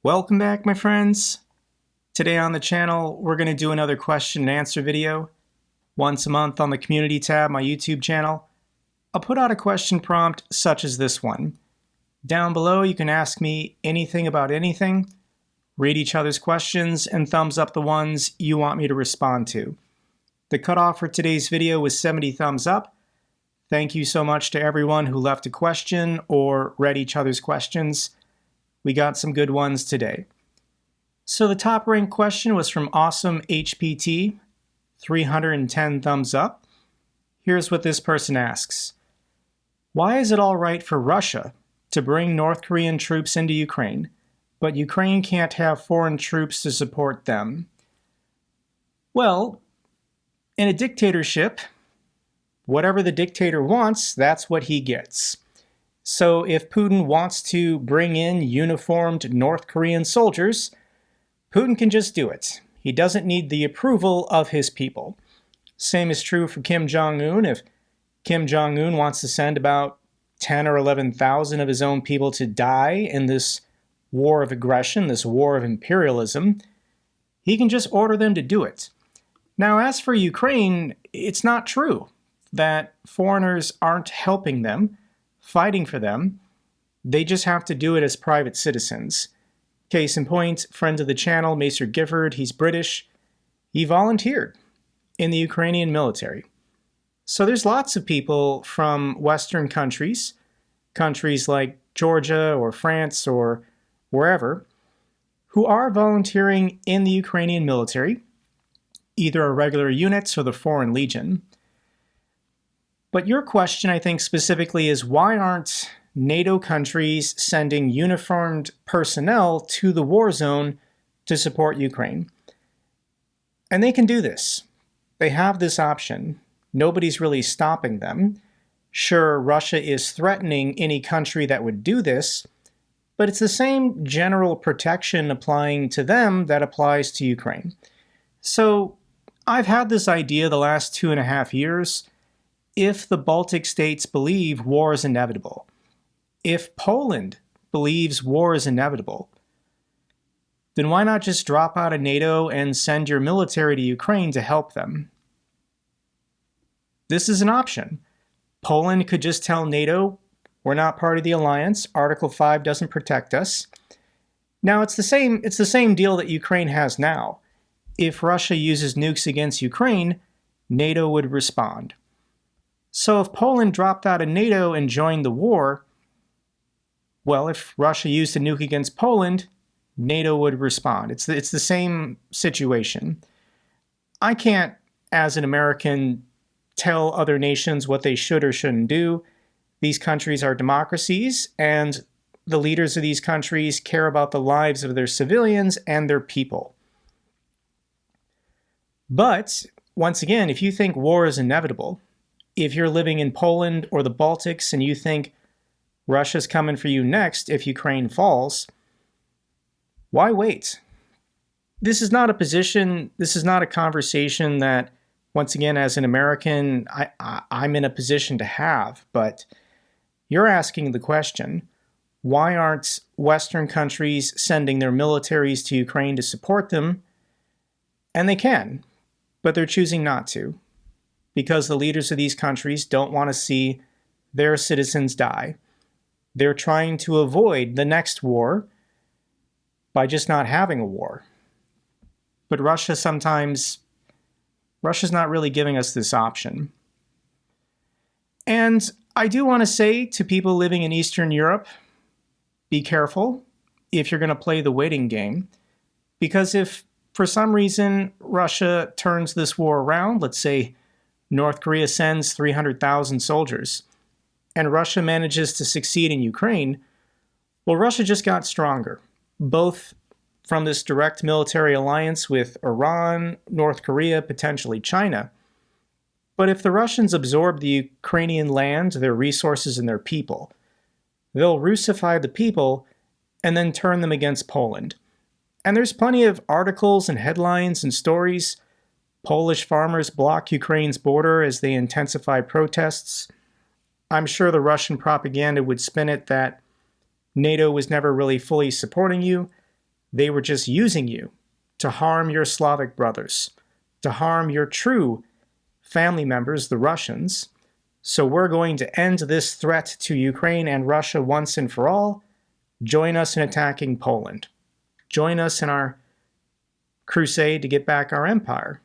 Welcome back, my friends. Today on the channel, we're going to do another question and answer video. Once a month on the community tab, my YouTube channel, I'll put out a question prompt such as this one. Down below, you can ask me anything about anything, read each other's questions, and thumbs up the ones you want me to respond to. The cutoff for today's video was 70 thumbs up. Thank you so much to everyone who left a question or read each other's questions. We got some good ones today. So the top ranked question was from Awesome HPT, 310 thumbs up. Here's what this person asks. Why is it all right for Russia to bring North Korean troops into Ukraine, but Ukraine can't have foreign troops to support them? Well, in a dictatorship, whatever the dictator wants, that's what he gets. So if Putin wants to bring in uniformed North Korean soldiers, Putin can just do it. He doesn't need the approval of his people. Same is true for Kim Jong-un. If Kim Jong-un wants to send about 10 or 11,000 of his own people to die in this war of aggression, this war of imperialism, he can just order them to do it. Now, as for Ukraine, it's not true that foreigners aren't helping them, fighting for them. They just have to do it as private citizens. Case in point, friend of the channel, Macer Gifford, he's British. He volunteered in the Ukrainian military. So there's lots of people from Western countries, countries like Georgia or France or wherever, who are volunteering in the Ukrainian military, either a regular unit or the Foreign Legion. But your question, I think, specifically is why aren't NATO countries sending uniformed personnel to the war zone to support Ukraine? And they can do this. They have this option. Nobody's really stopping them. Sure, Russia is threatening any country that would do this, but it's the same general protection applying to them that applies to Ukraine. So I've had this idea the last 2.5 years. If the Baltic states believe war is inevitable, if Poland believes war is inevitable, then why not just drop out of NATO and send your military to Ukraine to help them? This is an option. Poland could just tell NATO, we're not part of the alliance, Article 5 doesn't protect us. Now it's the same deal that Ukraine has now. If Russia uses nukes against Ukraine, NATO would respond. So if Poland dropped out of NATO and joined the war, well, if Russia used a nuke against Poland, NATO would respond. It's the same situation. I can't, as an American, tell other nations what they should or shouldn't do. These countries are democracies, and the leaders of these countries care about the lives of their civilians and their people. But, once again, if you think war is inevitable, if you're living in Poland or the Baltics and you think Russia's coming for you next if Ukraine falls, why wait? This is not a position, this is not a conversation that, once again, as an American, I'm in a position to have, but you're asking the question, why aren't Western countries sending their militaries to Ukraine to support them? And they can, but they're choosing not to, because the leaders of these countries don't want to see their citizens die. They're trying to avoid the next war by just not having a war. But Russia's not really giving us this option. And I do want to say to people living in Eastern Europe, be careful if you're going to play the waiting game, because if for some reason Russia turns this war around, let's say North Korea sends 300,000 soldiers, and Russia manages to succeed in Ukraine, well, Russia just got stronger, both from this direct military alliance with Iran, North Korea, potentially China. But if the Russians absorb the Ukrainian land, their resources, and their people, they'll Russify the people and then turn them against Poland. And there's plenty of articles and headlines and stories. Polish farmers block Ukraine's border as they intensify protests. I'm sure the Russian propaganda would spin it that NATO was never really fully supporting you. They were just using you to harm your Slavic brothers, to harm your true family members, the Russians. So we're going to end this threat to Ukraine and Russia once and for all. Join us in attacking Poland. Join us in our crusade to get back our empire.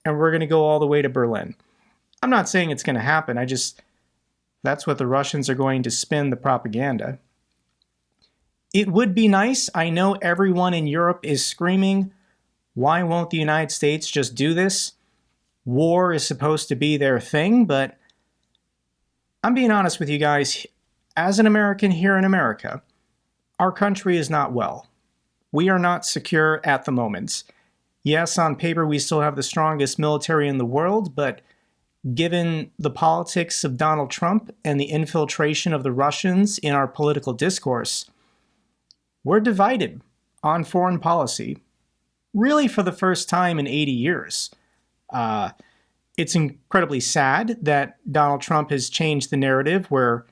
And we're going to go all the way to Berlin. I'm not saying it's going to happen. That's what the Russians are going to spin the propaganda. It would be nice. I know everyone in Europe is screaming, why won't the United States just do this? War is supposed to be their thing, but I'm being honest with you guys. As an American here in America, our country is not well. We are not secure at the moment. Yes, on paper we still have the strongest military in the world, but given the politics of Donald Trump and the infiltration of the Russians in our political discourse, we're divided on foreign policy, really for the first time in 80 years. It's incredibly sad that Donald Trump has changed the narrative where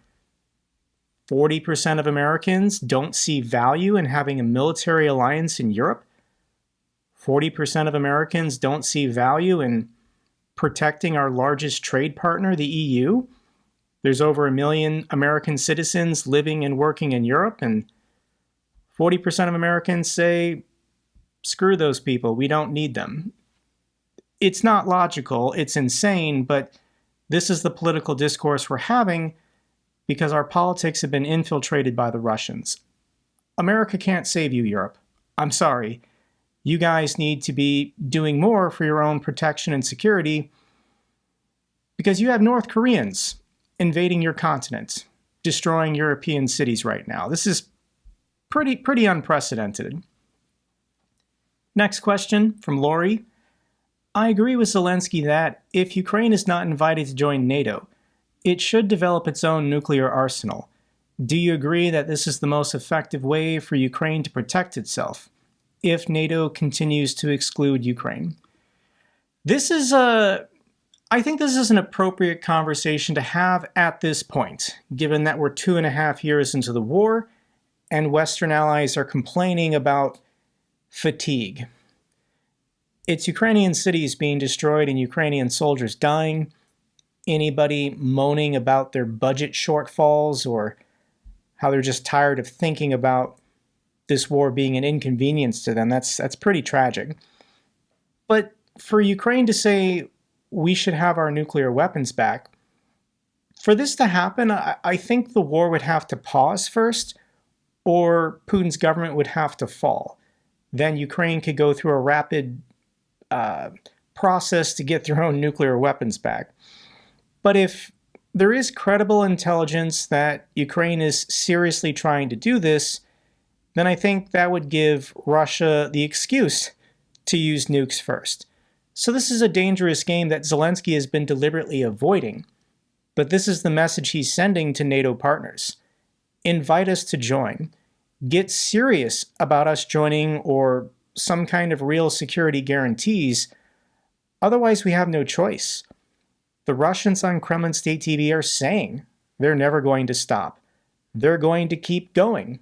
40% of Americans don't see value in having a military alliance in Europe. 40% of Americans don't see value in protecting our largest trade partner, the EU. There's over 1 million American citizens living and working in Europe, and 40% of Americans say, screw those people, we don't need them. It's not logical, it's insane, but this is the political discourse we're having because our politics have been infiltrated by the Russians. America can't save you, Europe. I'm sorry. You guys need to be doing more for your own protection and security because you have North Koreans invading your continent, destroying European cities right now. This is pretty unprecedented. Next question from Lori. I agree with Zelensky that if Ukraine is not invited to join NATO, it should develop its own nuclear arsenal. Do you agree that this is the most effective way for Ukraine to protect itself if NATO continues to exclude Ukraine? I think this is an appropriate conversation to have at this point, given that we're 2.5 years into the war and Western allies are complaining about fatigue. It's Ukrainian cities being destroyed and Ukrainian soldiers dying. Anybody moaning about their budget shortfalls or how they're just tired of thinking about this war being an inconvenience to them, that's pretty tragic. But for Ukraine to say we should have our nuclear weapons back, for this to happen, I think the war would have to pause first, or Putin's government would have to fall. Then Ukraine could go through a rapid process to get their own nuclear weapons back. But if there is credible intelligence that Ukraine is seriously trying to do this, then I think that would give Russia the excuse to use nukes first. So this is a dangerous game that Zelensky has been deliberately avoiding. But this is the message he's sending to NATO partners. Invite us to join. Get serious about us joining or some kind of real security guarantees. Otherwise, we have no choice. The Russians on Kremlin State TV are saying they're never going to stop. They're going to keep going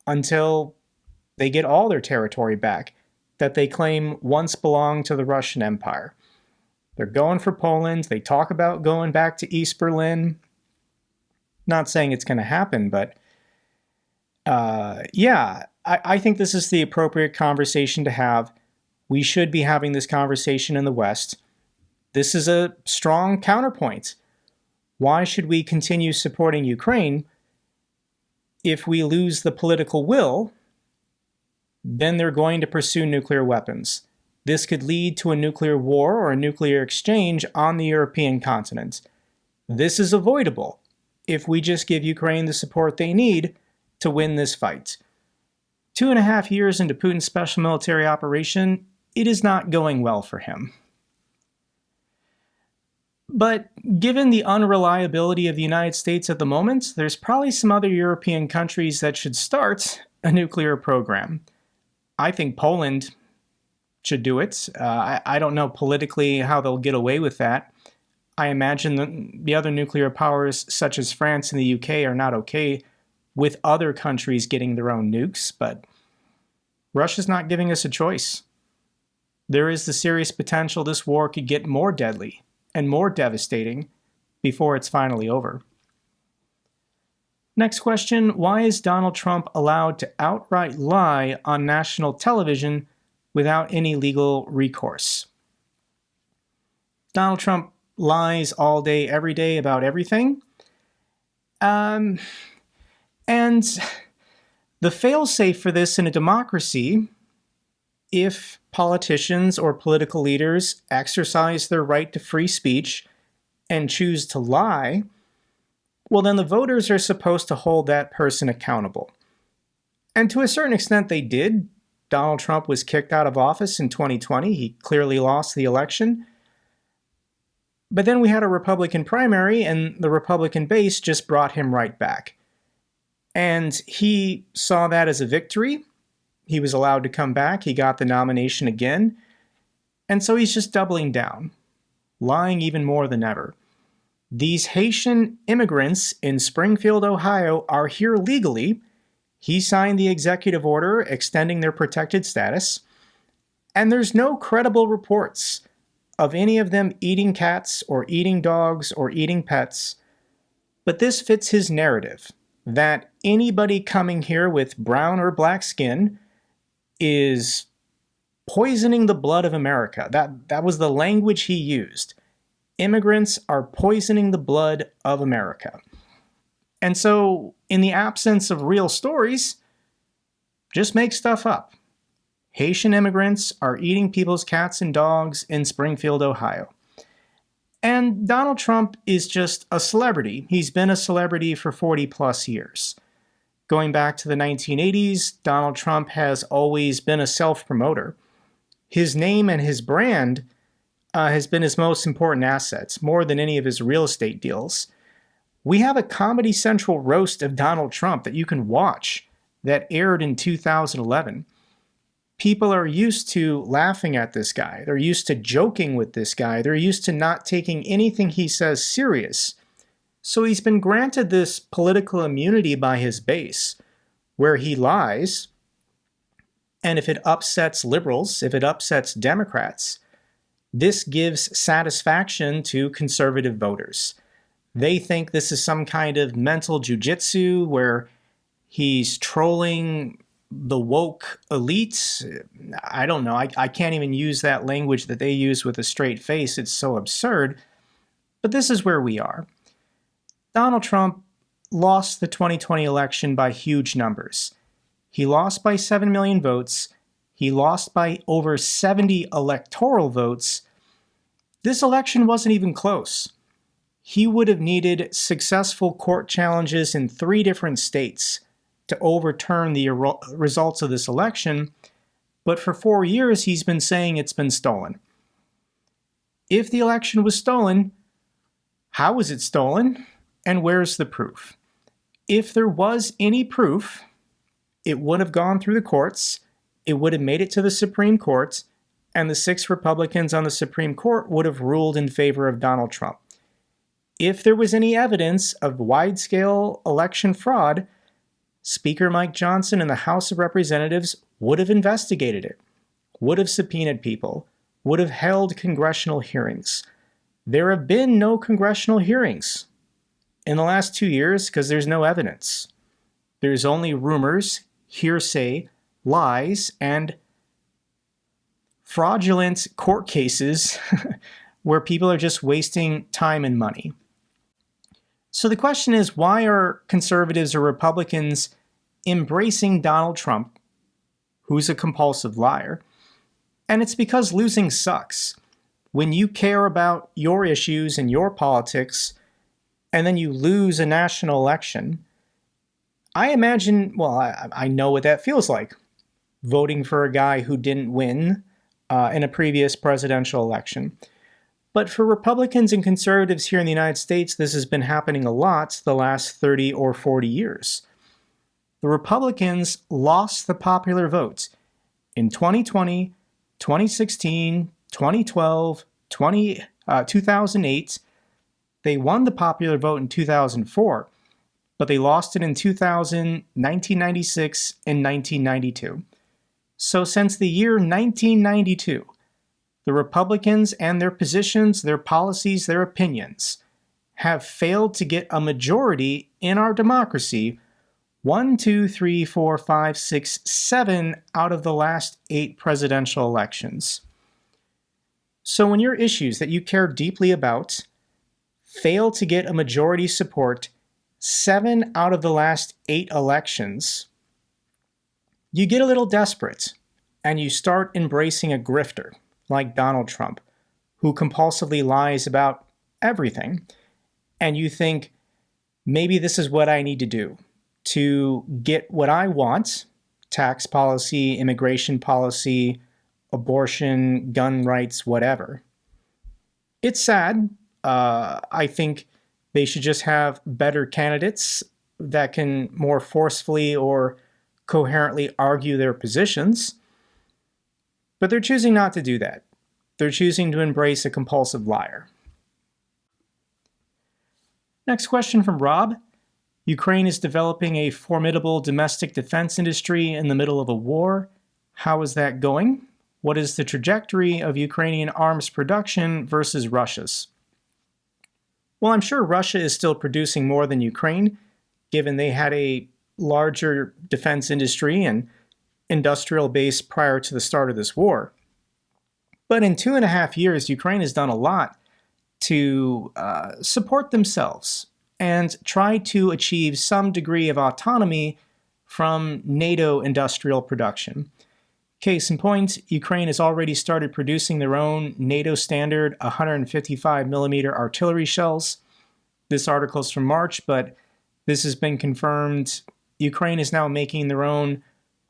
until they get all their territory back that they claim once belonged to the Russian Empire. They're going for Poland. They talk about going back to East Berlin. Not saying it's going to happen, but I think this is the appropriate conversation to have. We should be having this conversation in the West. This is a strong counterpoint. Why should we continue supporting Ukraine if we lose the political will? Then they're going to pursue nuclear weapons. This could lead to a nuclear war or a nuclear exchange on the European continent. This is avoidable if we just give Ukraine the support they need to win this fight. 2.5 years into Putin's special military operation, it is not going well for him. But given the unreliability of the United States at the moment, there's probably some other European countries that should start a nuclear program. I think Poland should do it. I don't know politically how they'll get away with that. I imagine the other nuclear powers, such as France and the UK, are not okay with other countries getting their own nukes, but Russia's not giving us a choice. There is the serious potential this war could get more deadly and more devastating before it's finally over. Next question, why is Donald Trump allowed to outright lie on national television without any legal recourse? Donald Trump lies all day, every day about everything. And the fail-safe for this in a democracy, if politicians or political leaders exercise their right to free speech and choose to lie, well, then the voters are supposed to hold that person accountable. And to a certain extent, they did. Donald Trump was kicked out of office in 2020. He clearly lost the election. But then we had a Republican primary, and the Republican base just brought him right back. And he saw that as a victory. He was allowed to come back. He got the nomination again. And so he's just doubling down, lying even more than ever. These Haitian immigrants in Springfield, Ohio are here legally. He signed the executive order extending their protected status. And there's no credible reports of any of them eating cats or eating dogs or eating pets. But this fits his narrative that anybody coming here with brown or black skin is poisoning the blood of America. That was the language he used. Immigrants are poisoning the blood of America. And so, in the absence of real stories, just make stuff up. Haitian immigrants are eating people's cats and dogs in Springfield, Ohio. And Donald Trump is just a celebrity. He's been a celebrity for 40 plus years. Going back to the 1980s, Donald Trump has always been a self-promoter. His name and his brand has been his most important assets, more than any of his real estate deals. We have a Comedy Central roast of Donald Trump that you can watch that aired in 2011. People are used to laughing at this guy. They're used to joking with this guy. They're used to not taking anything he says serious. So he's been granted this political immunity by his base, where he lies, and if it upsets liberals, if it upsets Democrats, this gives satisfaction to conservative voters. They think this is some kind of mental jujitsu where he's trolling the woke elites. I don't know. I can't even use that language that they use with a straight face. It's so absurd. But this is where we are. Donald Trump lost the 2020 election by huge numbers. He lost by 7 million votes. He lost by over 70 electoral votes. This election wasn't even close. He would have needed successful court challenges in 3 different states to overturn the results of this election, but for 4 years he's been saying it's been stolen. If the election was stolen, how was it stolen, and where's the proof? If there was any proof, it would have gone through the courts, it would have made it to the Supreme Court, and the 6 Republicans on the Supreme Court would have ruled in favor of Donald Trump. If there was any evidence of wide-scale election fraud, Speaker Mike Johnson and the House of Representatives would have investigated it, would have subpoenaed people, would have held congressional hearings. There have been no congressional hearings in the last 2 years because there's no evidence. There's only rumors, hearsay, lies, and fraudulent court cases where people are just wasting time and money. So the question is, why are conservatives or Republicans embracing Donald Trump, who's a compulsive liar? And it's because losing sucks. When you care about your issues and your politics, and then you lose a national election, I imagine, well, I know what that feels like, voting for a guy who didn't win in a previous presidential election. But for Republicans and conservatives here in the United States, this has been happening a lot the last 30 or 40 years. The Republicans lost the popular vote in 2020, 2016, 2012, 2008. They won the popular vote in 2004, but they lost it in 2000, 1996, and 1992. So since the year 1992, the Republicans and their positions, their policies, their opinions have failed to get a majority in our democracy 1, 2, 3, 4, 5, 6, 7 out of the last 8 presidential elections. So when your issues that you care deeply about fail to get a majority support 7 out of the last 8 elections, you get a little desperate and you start embracing a grifter like Donald Trump, who compulsively lies about everything, and you think, maybe this is what I need to do to get what I want: tax policy, immigration policy, abortion, gun rights, whatever. It's sad. I think they should just have better candidates that can more forcefully or coherently argue their positions. But they're choosing not to do that. They're choosing to embrace a compulsive liar. Next question from Rob. Ukraine is developing a formidable domestic defense industry in the middle of a war. How is that going? What is the trajectory of Ukrainian arms production versus Russia's? Well, I'm sure Russia is still producing more than Ukraine, given they had a larger defense industry and industrial base prior to the start of this war. But in 2.5 years, Ukraine has done a lot to support themselves and try to achieve some degree of autonomy from NATO industrial production. Case in point, Ukraine has already started producing their own NATO standard 155mm artillery shells. This article is from March, but this has been confirmed. Ukraine is now making their own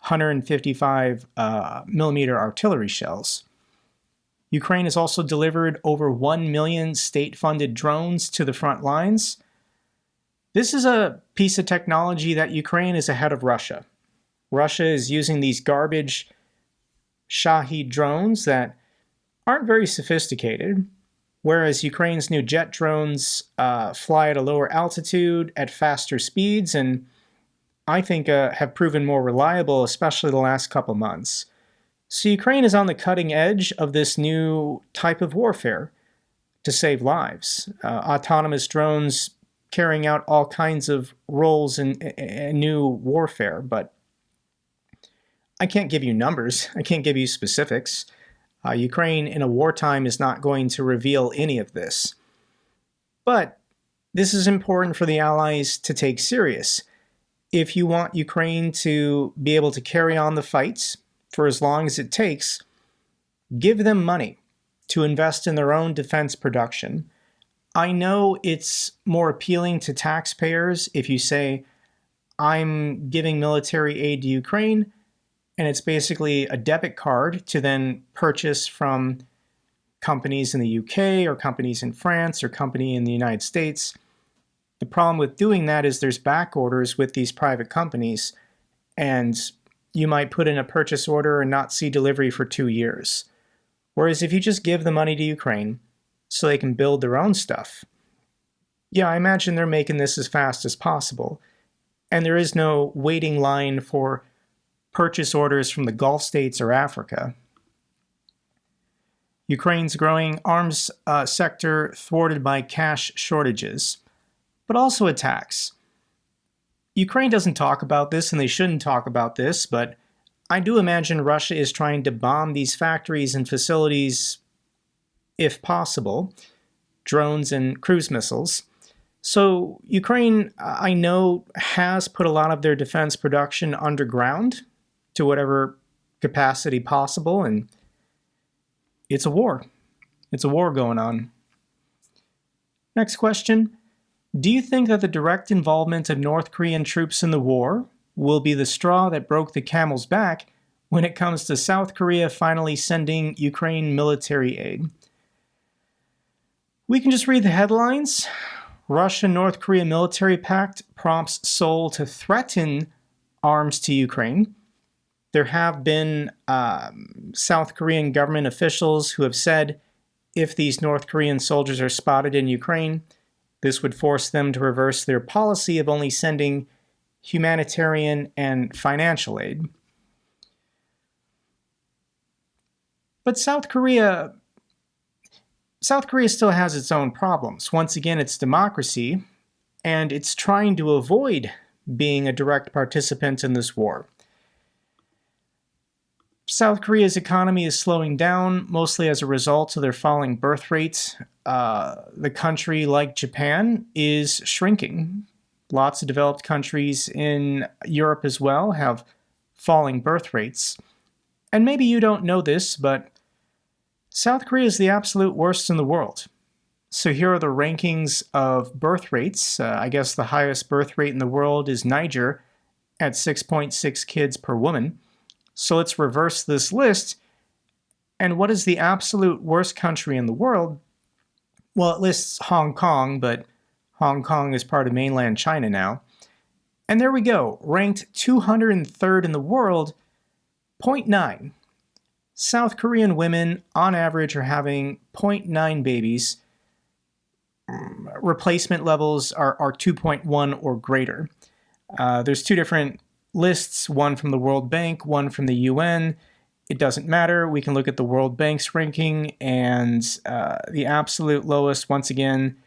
155mm artillery shells. Ukraine has also delivered over 1 million state-funded drones to the front lines. This is a piece of technology that Ukraine is ahead of Russia. Russia is using these garbage Shahed drones that aren't very sophisticated, whereas Ukraine's new jet drones fly at a lower altitude, at faster speeds, and I think have proven more reliable, especially the last couple months. So Ukraine is on the cutting edge of this new type of warfare to save lives. Autonomous drones carrying out all kinds of roles in new warfare, but I can't give you numbers. I can't give you specifics. Ukraine in a wartime is not going to reveal any of this. But this is important for the Allies to take serious. If you want Ukraine to be able to carry on the fights for as long as it takes, give them money to invest in their own defense production. I know it's more appealing to taxpayers if you say, I'm giving military aid to Ukraine, and it's basically a debit card to then purchase from companies in the UK or companies in France or company in the United States. The problem with doing that is there's back orders with these private companies, and you might put in a purchase order and not see delivery for 2 years. Whereas if you just give the money to Ukraine so they can build their own stuff, yeah, I imagine they're making this as fast as possible. And there is no waiting line for purchase orders from the Gulf states or Africa. Ukraine's growing arms sector thwarted by cash shortages, but also attacks. Ukraine doesn't talk about this, and they shouldn't talk about this, but I do imagine Russia is trying to bomb these factories and facilities, if possible, drones and cruise missiles. So Ukraine, I know, has put a lot of their defense production underground to whatever capacity possible, and it's a war. It's a war going on. Next question. Do you think that the direct involvement of North Korean troops in the war will be the straw that broke the camel's back when it comes to South Korea finally sending Ukraine military aid? We can just read the headlines. Russia-North Korea military pact prompts Seoul to threaten arms to Ukraine. There have been South Korean government officials who have said if these North Korean soldiers are spotted in Ukraine, this would force them to reverse their policy of only sending humanitarian and financial aid. But South Korea still has its own problems. Once again, it's democracy, and it's trying to avoid being a direct participant in this war. South Korea's economy is slowing down, mostly as a result of their falling birth rates. The country, like Japan, is shrinking. Lots of developed countries in Europe as well have falling birth rates. And maybe you don't know this, but South Korea is the absolute worst in the world. So here are the rankings of birth rates. I guess the highest birth rate in the world is Niger at 6.6 kids per woman. So let's reverse this list. And what is the absolute worst country in the world? Well, it lists Hong Kong, but Hong Kong is part of mainland China now. And there we go, ranked 203rd in the world, 0.9. South Korean women, on average, are having 0.9 babies. Replacement levels are 2.1 or greater. There's two different lists, one from the World Bank, one from the UN. It doesn't matter. We can look at the World Bank's ranking, and the absolute lowest, once again,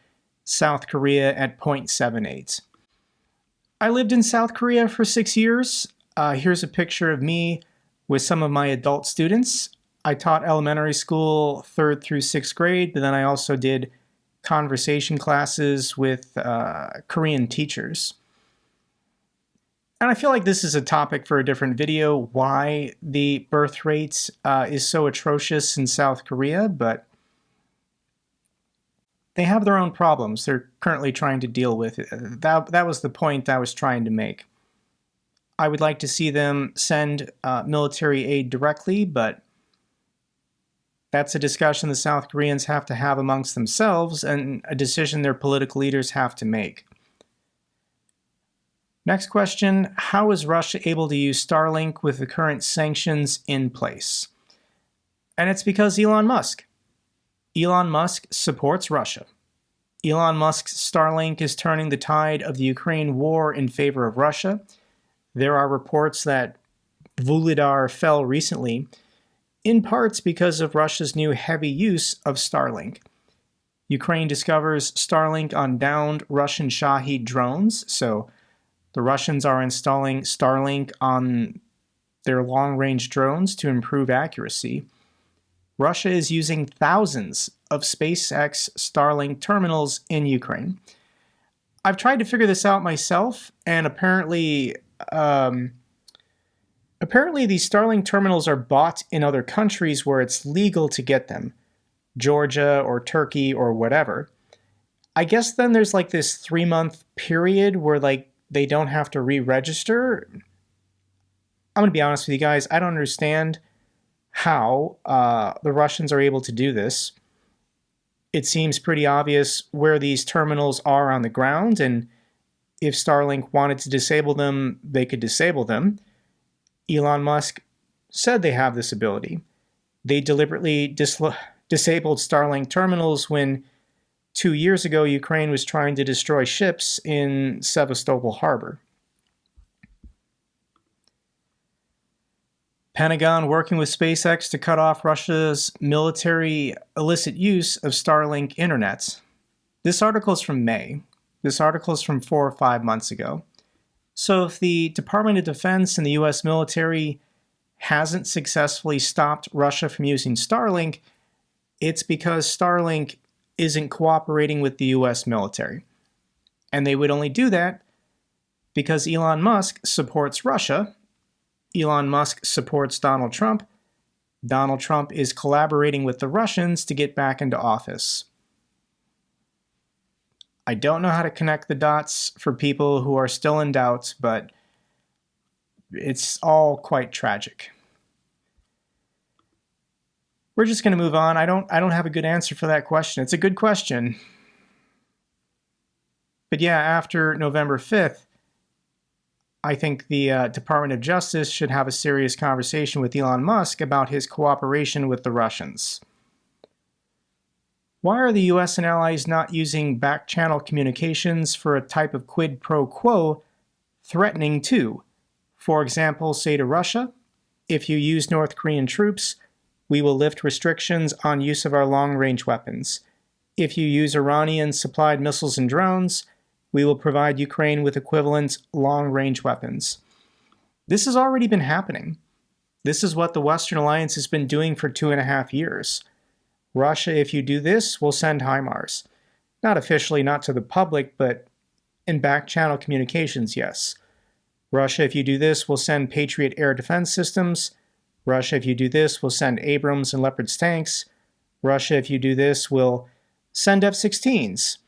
South Korea at 0.78. I lived in South Korea for 6 years. Here's a picture of me with some of my adult students. I taught elementary school 3rd through 6th grade, but then I also did conversation classes with Korean teachers. And I feel like this is a topic for a different video, why the birth rate is so atrocious in South Korea, but they have their own problems they're currently trying to deal with. That was the point I was trying to make. I would like to see them send military aid directly, but that's a discussion the South Koreans have to have amongst themselves and a decision their political leaders have to make. Next question, how is Russia able to use Starlink with the current sanctions in place? And it's because Elon Musk. Elon Musk supports Russia. Elon Musk's Starlink is turning the tide of the Ukraine war in favor of Russia. There are reports that Vuhledar fell recently, in parts because of Russia's new heavy use of Starlink. Ukraine discovers Starlink on downed Russian Shahed drones, so the Russians are installing Starlink on their long-range drones to improve accuracy. Russia is using thousands of SpaceX Starlink terminals in Ukraine. I've tried to figure this out myself, and apparently these Starlink terminals are bought in other countries where it's legal to get them, Georgia or Turkey or whatever. I guess then there's like this 3-month period where they don't have to re-register. I'm going to be honest with you guys, I don't understand how the Russians are able to do this. It seems pretty obvious where these terminals are on the ground, and if Starlink wanted to disable them, they could disable them. Elon Musk said they have this ability. They deliberately disabled Starlink terminals when 2 years ago Ukraine was trying to destroy ships in Sevastopol Harbor. Pentagon working with SpaceX to cut off Russia's military illicit use of Starlink internet. This article is from May. This article is from 4 or 5 months ago. So if the Department of Defense and the US military hasn't successfully stopped Russia from using Starlink, it's because Starlink isn't cooperating with the US military. And they would only do that because Elon Musk supports Russia. Elon Musk supports Donald Trump. Donald Trump is collaborating with the Russians to get back into office. I don't know how to connect the dots for people who are still in doubt, but it's all quite tragic. We're just going to move on. I don't have a good answer for that question. It's a good question. But yeah, after November 5th, I think the Department of Justice should have a serious conversation with Elon Musk about his cooperation with the Russians. Why are the US and allies not using back-channel communications for a type of quid pro quo threatening to, for example, say to Russia, if you use North Korean troops, we will lift restrictions on use of our long-range weapons. If you use Iranian-supplied missiles and drones, we will provide Ukraine with equivalent long-range weapons. This has already been happening. This is what the Western Alliance has been doing for 2.5 years. Russia, if you do this, will send HIMARS. Not officially, not to the public, but in back-channel communications, yes. Russia, if you do this, will send Patriot air defense systems. Russia, if you do this, will send Abrams and Leopard tanks. Russia, if you do this, will send F-16s.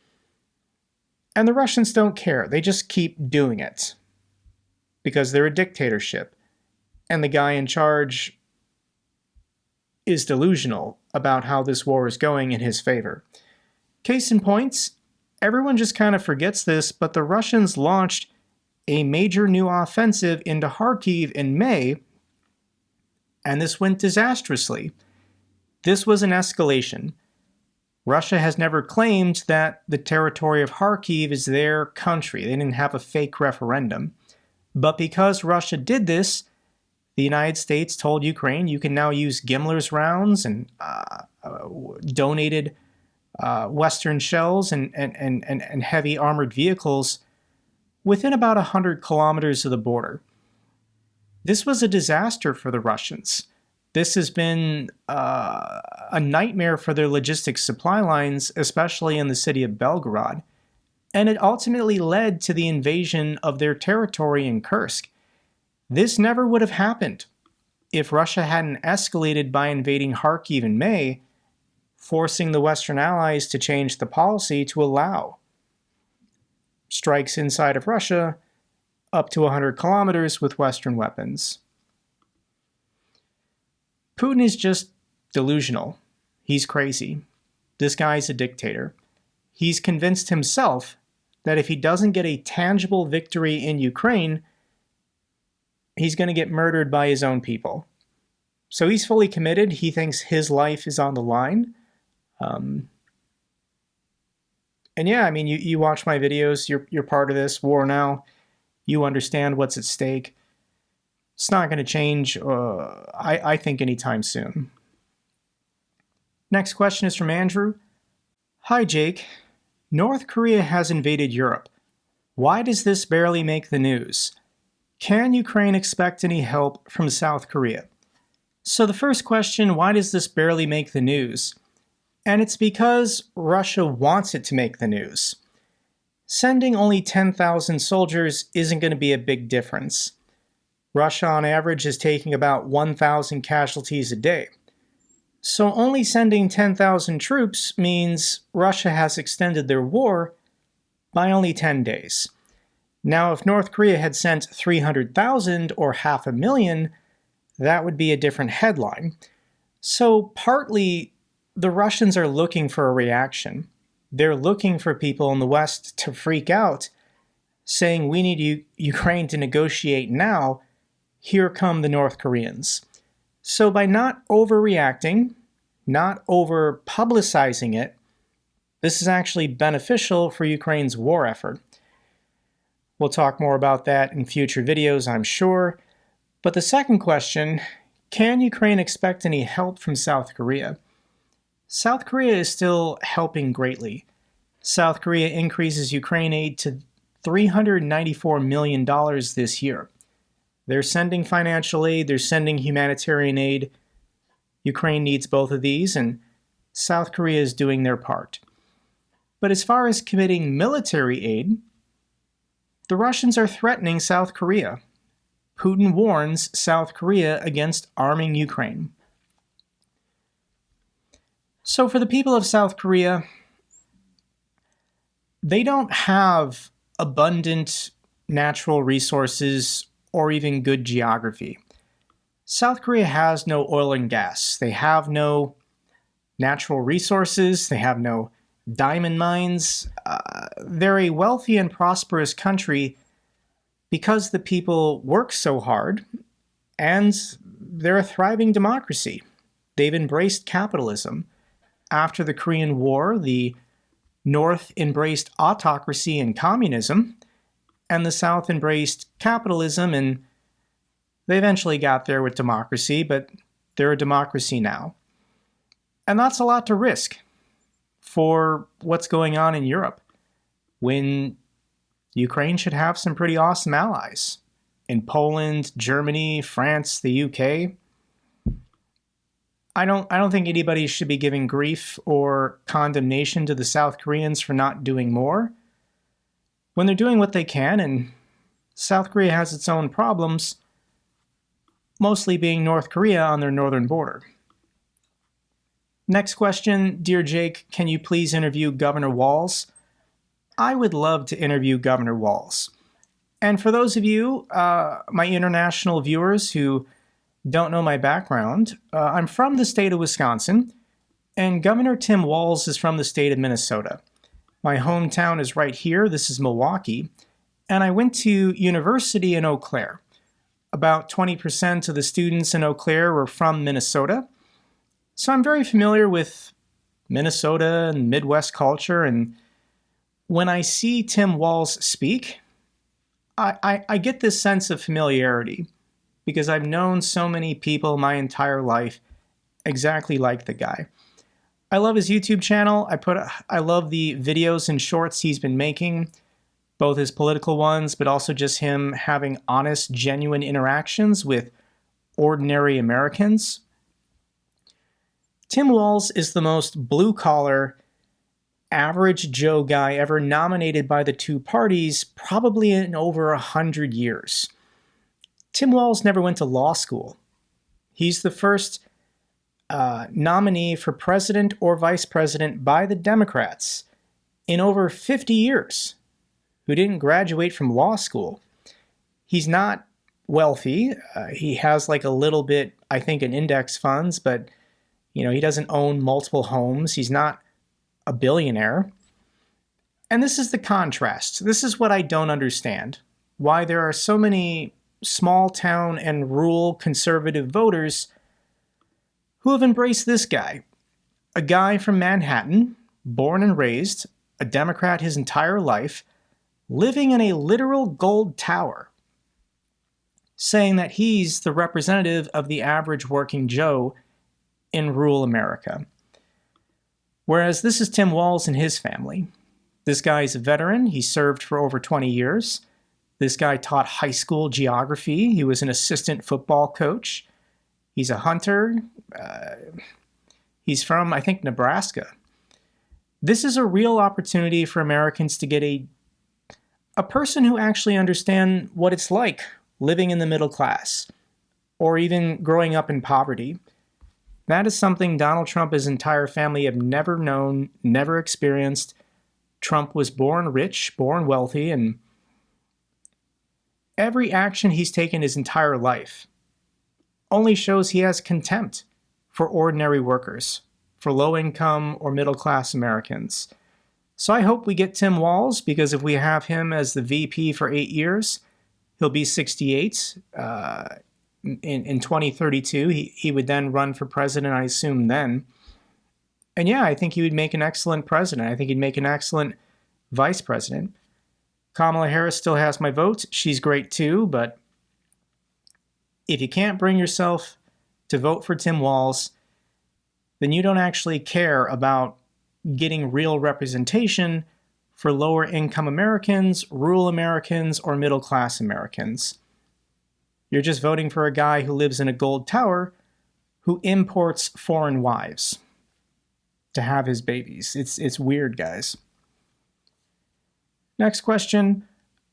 And the Russians don't care. They just keep doing it. Because they're a dictatorship. And the guy in charge is delusional about how this war is going in his favor. Case in point, everyone just kind of forgets this, but the Russians launched a major new offensive into Kharkiv in May, and this went disastrously. This was an escalation. Russia has never claimed that the territory of Kharkiv is their country. They didn't have a fake referendum. But because Russia did this, the United States told Ukraine you can now use Gimler's rounds and donated Western shells and heavy armored vehicles within about 100 kilometers of the border. This was a disaster for the Russians. This has been a nightmare for their logistics supply lines, especially in the city of Belgorod. And it ultimately led to the invasion of their territory in Kursk. This never would have happened if Russia hadn't escalated by invading Kharkiv in May, forcing the Western allies to change the policy to allow strikes inside of Russia up to 100 kilometers with Western weapons. Putin is just delusional. He's crazy. This guy's a dictator. He's convinced himself that if he doesn't get a tangible victory in Ukraine, he's going to get murdered by his own people. So he's fully committed. He thinks his life is on the line. And yeah, I mean, you watch my videos, you're part of this war now. You understand what's at stake. It's not going to change, I think, anytime soon. Next question is from Andrew. Hi, Jake. North Korea has invaded Europe. Why does this barely make the news? Can Ukraine expect any help from South Korea? So the first question, why does this barely make the news? And it's because Russia wants it to make the news. Sending only 10,000 soldiers isn't going to be a big difference. Russia on average is taking about 1,000 casualties a day. So only sending 10,000 troops means Russia has extended their war by only 10 days. Now, if North Korea had sent 300,000 or 500,000, that would be a different headline. So partly, the Russians are looking for a reaction. They're looking for people in the West to freak out, saying we need Ukraine to negotiate now. Here come the North Koreans. So by not overreacting, not over-publicizing it, this is actually beneficial for Ukraine's war effort. We'll talk more about that in future videos, I'm sure. But the second question, can Ukraine expect any help from South Korea? South Korea is still helping greatly. South Korea increases Ukraine aid to $394 million this year. They're sending financial aid, they're sending humanitarian aid. Ukraine needs both of these, and South Korea is doing their part. But as far as committing military aid, the Russians are threatening South Korea. Putin warns South Korea against arming Ukraine. So for the people of South Korea, they don't have abundant natural resources or even good geography. South Korea has no oil and gas. They have no natural resources. They have no diamond mines. They're a wealthy and prosperous country because the people work so hard, and they're a thriving democracy. They've embraced capitalism. After the Korean War, the North embraced autocracy and communism, and the South embraced capitalism, and they eventually got there with democracy, but They're a democracy now. And that's a lot to risk for what's going on in Europe, when Ukraine should have some pretty awesome allies in Poland, Germany, France, the UK. I don't think anybody should be giving grief or condemnation to the South Koreans for not doing more when they're doing what they can, and South Korea has its own problems, mostly being North Korea on their northern border. Next question, Dear Jake, can you please interview Governor Walz? I would love to interview Governor Walz. And for those of you, my international viewers who don't know my background, I'm from the state of Wisconsin, and Governor Tim Walz is from the state of Minnesota. My hometown is right here. This is Milwaukee. And I went to university in Eau Claire. About 20% of the students in Eau Claire were from Minnesota. So I'm very familiar with Minnesota and Midwest culture, and when I see Tim Walz speak, I get this sense of familiarity because I've known so many people my entire life exactly like the guy. I love his YouTube channel. I love the videos and shorts he's been making, both his political ones, but also just him having honest, genuine interactions with ordinary Americans. Tim Walz is the most blue-collar, average Joe guy ever nominated by the two parties, probably in over 100 years. Tim Walz never went to law school. He's the first nominee for president or vice president by the Democrats in over 50 years who didn't graduate from law school. He's not wealthy. He has like a little bit, I think, in index funds, but he doesn't own multiple homes. He's not a billionaire. And this is the contrast. This is what I don't understand. Why there are so many small town and rural conservative voters who have embraced this guy. A guy from Manhattan, born and raised, a Democrat his entire life, living in a literal gold tower, saying that he's the representative of the average working Joe in rural America. Whereas this is Tim Walz and his family. This guy's a veteran. He served for over 20 years. This guy taught high school geography. He was an assistant football coach. He's a hunter. He's from, I think, Nebraska. This is a real opportunity for Americans to get a person who actually understands what it's like living in the middle class or even growing up in poverty. That is something Donald Trump and his entire family have never known, never experienced. Trump was born rich, born wealthy, and every action he's taken his entire life only shows he has contempt for ordinary workers, for low-income or middle-class Americans. So I hope we get Tim Walz, because if we have him as the VP for 8 years, he'll be 68. In 2032, he would then run for president, I assume, then. And yeah, I think he would make an excellent president. I think he'd make an excellent vice president. Kamala Harris still has my vote. She's great too, but if you can't bring yourself to vote for Tim Walz, then you don't actually care about getting real representation for lower income Americans, rural Americans, or middle class Americans. You're just voting for a guy who lives in a gold tower who imports foreign wives to have his babies. It's weird, guys. Next question.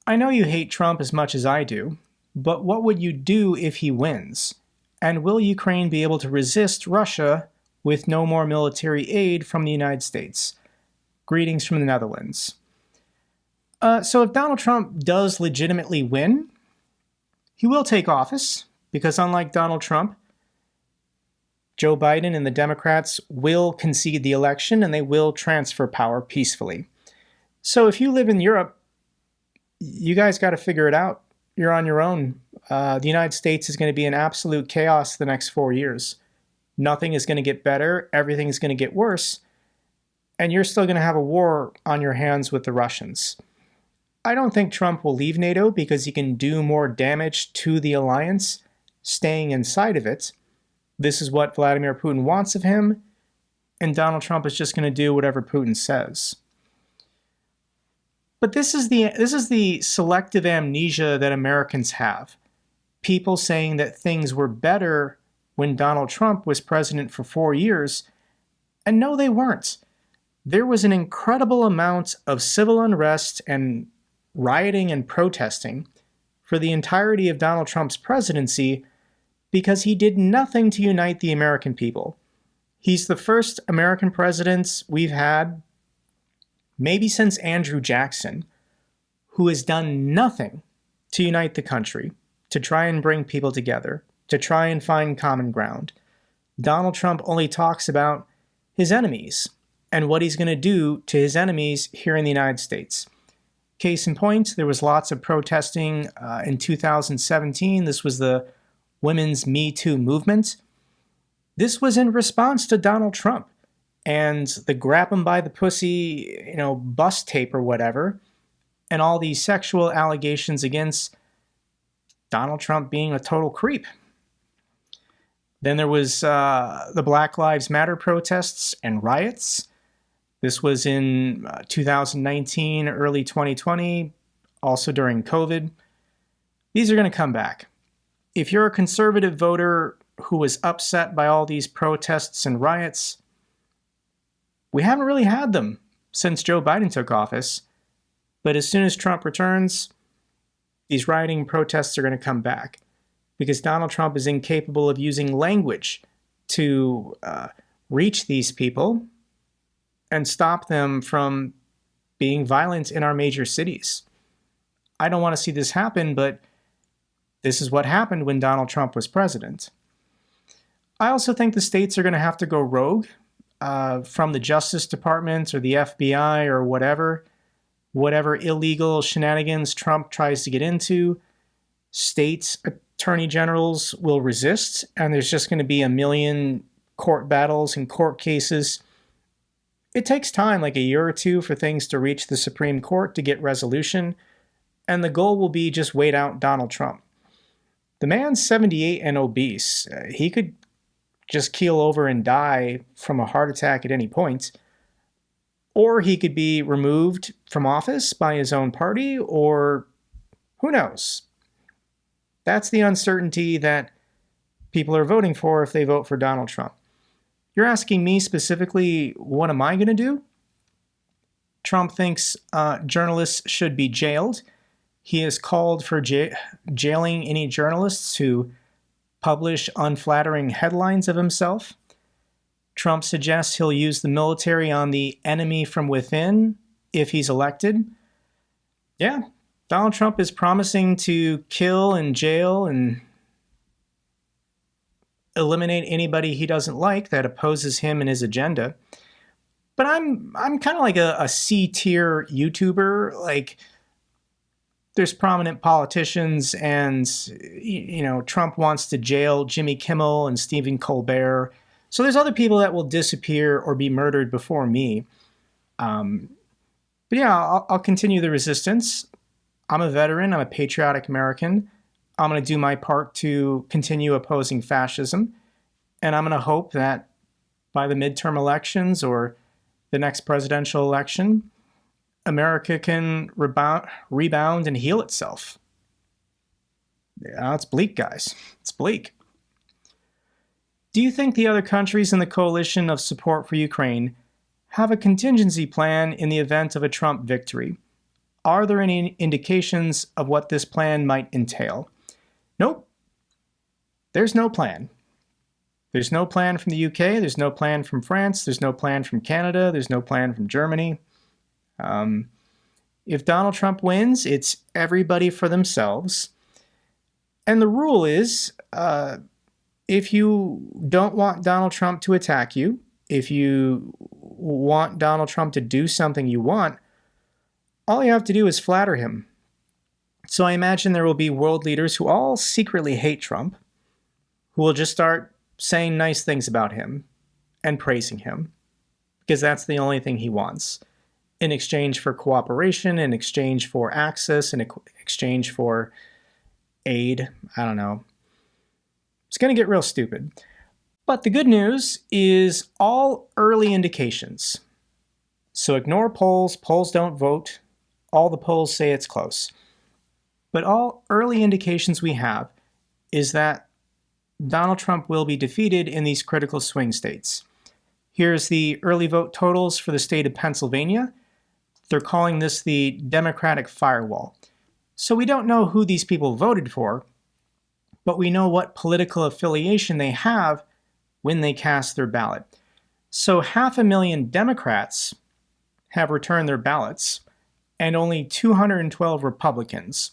I know you hate Trump as much as I do, but what would you do if he wins? And will Ukraine be able to resist Russia with no more military aid from the United States? Greetings from the Netherlands. So if Donald Trump does legitimately win, he will take office, because unlike Donald Trump, Joe Biden and the Democrats will concede the election and they will transfer power peacefully. So if you live in Europe, you guys got to figure it out. You're on your own. The United States is going to be in absolute chaos the next 4 years. Nothing is going to get better. Everything is going to get worse. And you're still going to have a war on your hands with the Russians. I don't think Trump will leave NATO because he can do more damage to the alliance staying inside of it. This is what Vladimir Putin wants of him, and Donald Trump is just going to do whatever Putin says. But this is the selective amnesia that Americans have. People saying that things were better when Donald Trump was president for 4 years, and no, they weren't. There was an incredible amount of civil unrest and rioting and protesting for the entirety of Donald Trump's presidency because he did nothing to unite the American people. He's the first American president we've had, maybe since Andrew Jackson, who has done nothing to unite the country, to try and bring people together, to try and find common ground. Donald Trump only talks about his enemies and what he's going to do to his enemies here in the United States. Case in point, there was lots of protesting in 2017. This was the women's Me Too movement. This was in response to Donald Trump and the grab him by the pussy, bus tape or whatever, and all these sexual allegations against Donald Trump being a total creep. Then there was the Black Lives Matter protests and riots. This was in 2019, early 2020, also during COVID. These are going to come back. If you're a conservative voter who was upset by all these protests and riots, we haven't really had them since Joe Biden took office. But as soon as Trump returns, these rioting and protests are going to come back because Donald Trump is incapable of using language to reach these people and stop them from being violent in our major cities. I don't want to see this happen, but this is what happened when Donald Trump was president. I also think the states are going to have to go rogue from the Justice Department or the FBI or whatever illegal shenanigans Trump tries to get into. State attorney generals will resist, and there's just going to be a million court battles and court cases. It takes time, like a year or two, for things to reach the Supreme Court to get resolution, and the goal will be just wait out Donald Trump. The man's 78 and obese. He could just keel over and die from a heart attack at any point. Or he could be removed from office by his own party, or who knows? That's the uncertainty that people are voting for if they vote for Donald Trump. You're asking me specifically, what am I going to do? Trump thinks journalists should be jailed. He has called for jailing any journalists who publish unflattering headlines of himself. Trump suggests he'll use the military on the enemy from within if he's elected. Yeah, Donald Trump is promising to kill and jail and eliminate anybody he doesn't like that opposes him and his agenda. But I'm kind of like a C-tier YouTuber. Like, there's prominent politicians, and Trump wants to jail Jimmy Kimmel and Stephen Colbert. So there's other people that will disappear or be murdered before me. But yeah, I'll continue the resistance. I'm a veteran. I'm a patriotic American. I'm going to do my part to continue opposing fascism. And I'm going to hope that by the midterm elections or the next presidential election, America can rebound and heal itself. Yeah, it's bleak, guys. It's bleak. Do you think the other countries in the coalition of support for Ukraine have a contingency plan in the event of a Trump victory? Are there any indications of what this plan might entail? Nope. There's no plan. There's no plan from the UK. There's no plan from France. There's no plan from Canada. There's no plan from Germany. If Donald Trump wins, it's everybody for themselves. And the rule is, if you don't want Donald Trump to attack you, if you want Donald Trump to do something you want, all you have to do is flatter him. So I imagine there will be world leaders who all secretly hate Trump, who will just start saying nice things about him and praising him, because that's the only thing he wants. In exchange for cooperation, in exchange for access, in exchange for aid. I don't know. It's going to get real stupid. But the good news is all early indications. So ignore polls, polls don't vote, all the polls say it's close. But all early indications we have is that Donald Trump will be defeated in these critical swing states. Here's the early vote totals for the state of Pennsylvania. They're calling this the Democratic firewall. So we don't know who these people voted for, but we know what political affiliation they have when they cast their ballot. So 500,000 Democrats have returned their ballots, and only 212 Republicans.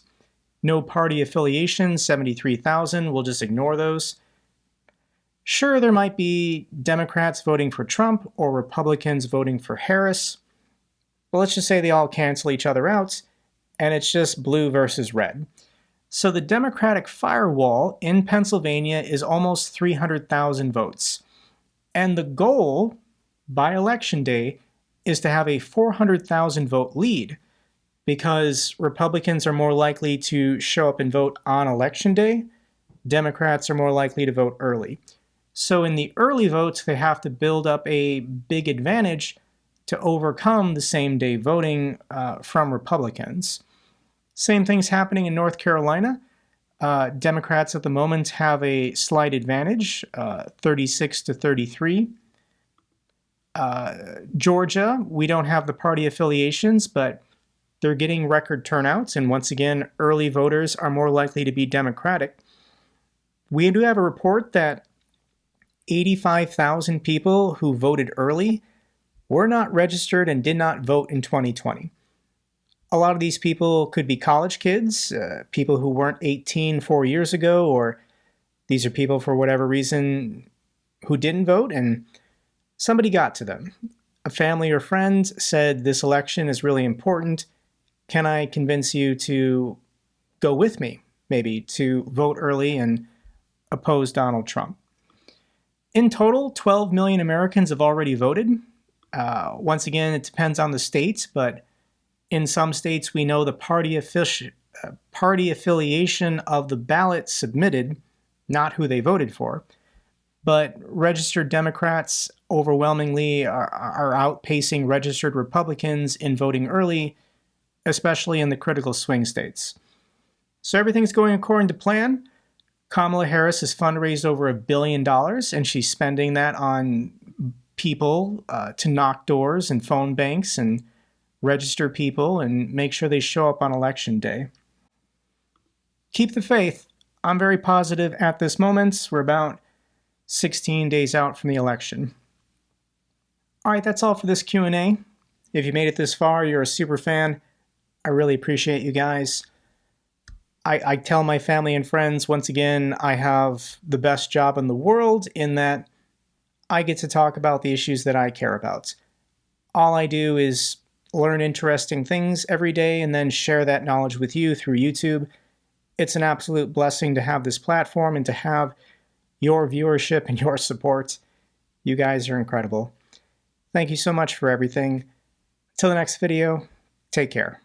No party affiliation, 73,000, we'll just ignore those. Sure, there might be Democrats voting for Trump or Republicans voting for Harris, but let's just say they all cancel each other out, and it's just blue versus red. So the Democratic firewall in Pennsylvania is almost 300,000 votes. And the goal by election day is to have a 400,000 vote lead, because Republicans are more likely to show up and vote on election day. Democrats are more likely to vote early. So in the early votes, they have to build up a big advantage to overcome the same day voting from Republicans. Same thing's happening in North Carolina. Democrats at the moment have a slight advantage, 36 to 33. Georgia, we don't have the party affiliations, but they're getting record turnouts, and once again, early voters are more likely to be Democratic. We do have a report that 85,000 people who voted early were not registered and did not vote in 2020. A lot of these people could be college kids, people who weren't 18 4 years ago, or these are people for whatever reason who didn't vote and somebody got to them. A family or friend said, this election is really important. Can I convince you to go with me, maybe, to vote early and oppose Donald Trump? In total, 12 million Americans have already voted. Once again, it depends on the states, but in some states, we know the party affiliation of the ballot submitted, not who they voted for. But registered Democrats overwhelmingly are outpacing registered Republicans in voting early, especially in the critical swing states. So everything's going according to plan. Kamala Harris has fundraised over $1 billion, and she's spending that on people to knock doors and phone banks and register people and make sure they show up on election day. Keep the faith. I'm very positive at this moment. We're about 16 days out from the election. All right, that's all for this Q&A. If you made it this far, you're a super fan. I really appreciate you guys. I tell my family and friends, once again, I have the best job in the world in that I get to talk about the issues that I care about. All I do is learn interesting things every day and then share that knowledge with you through YouTube. It's an absolute blessing to have this platform and to have your viewership and your support. You guys are incredible. Thank you so much for everything. Until the next video, take care.